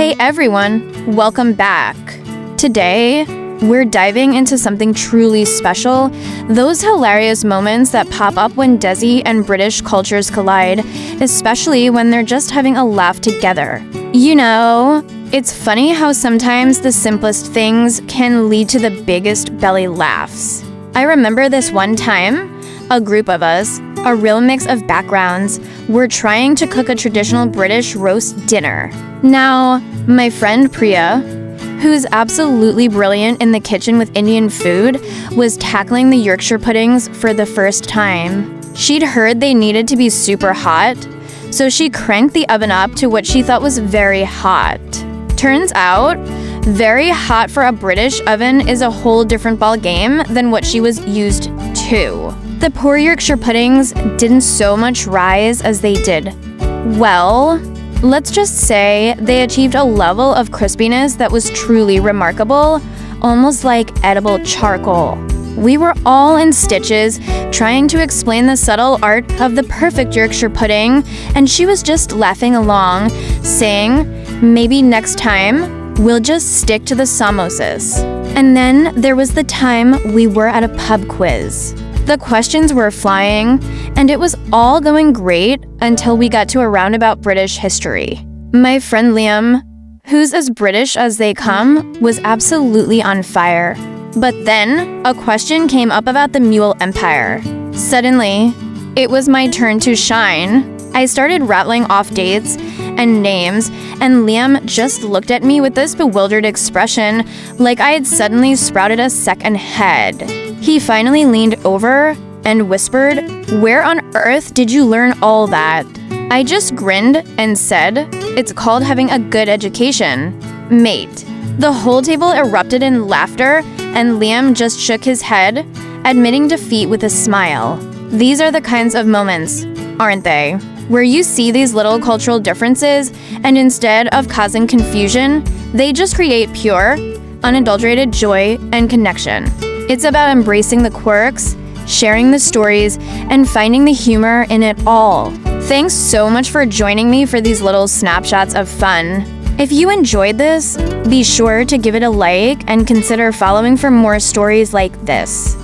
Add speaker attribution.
Speaker 1: Hey everyone, welcome back. Today, we're diving into something truly special, those hilarious moments that pop up when Desi and British cultures collide, especially when they're just having a laugh together. You know, it's funny how sometimes the simplest things can lead to the biggest belly laughs. I remember this one time, a group of us, a real mix of backgrounds, were trying to cook a traditional British roast dinner. Now, my friend Priya, who's absolutely brilliant in the kitchen with Indian food, was tackling the Yorkshire puddings for the first time. She'd heard they needed to be super hot, so she cranked the oven up to what she thought was very hot. Turns out, very hot for a British oven is a whole different ball game than what she was used to. The poor Yorkshire puddings didn't so much rise as they did. Well, let's just say they achieved a level of crispiness that was truly remarkable, almost like edible charcoal. We were all in stitches trying to explain the subtle art of the perfect Yorkshire pudding, and she was just laughing along, saying, maybe next time, we'll just stick to the samosas. And then there was the time we were at a pub quiz. The questions were flying, and it was all going great until we got to a roundabout British history. My friend Liam, who's as British as they come, was absolutely on fire. But then, a question came up about the Mule Empire. Suddenly, it was my turn to shine. I started rattling off dates and names, and Liam just looked at me with this bewildered expression, like I had suddenly sprouted a second head. He finally leaned over and whispered, "Where on earth did you learn all that?" I just grinned and said, "It's called having a good education, mate." The whole table erupted in laughter, and Liam just shook his head, admitting defeat with a smile. These are the kinds of moments, aren't they, where you see these little cultural differences, and instead of causing confusion, they just create pure, unadulterated joy and connection. It's about embracing the quirks, sharing the stories, and finding the humor in it all. Thanks so much for joining me for these little snapshots of fun. If you enjoyed this, be sure to give it a like and consider following for more stories like this.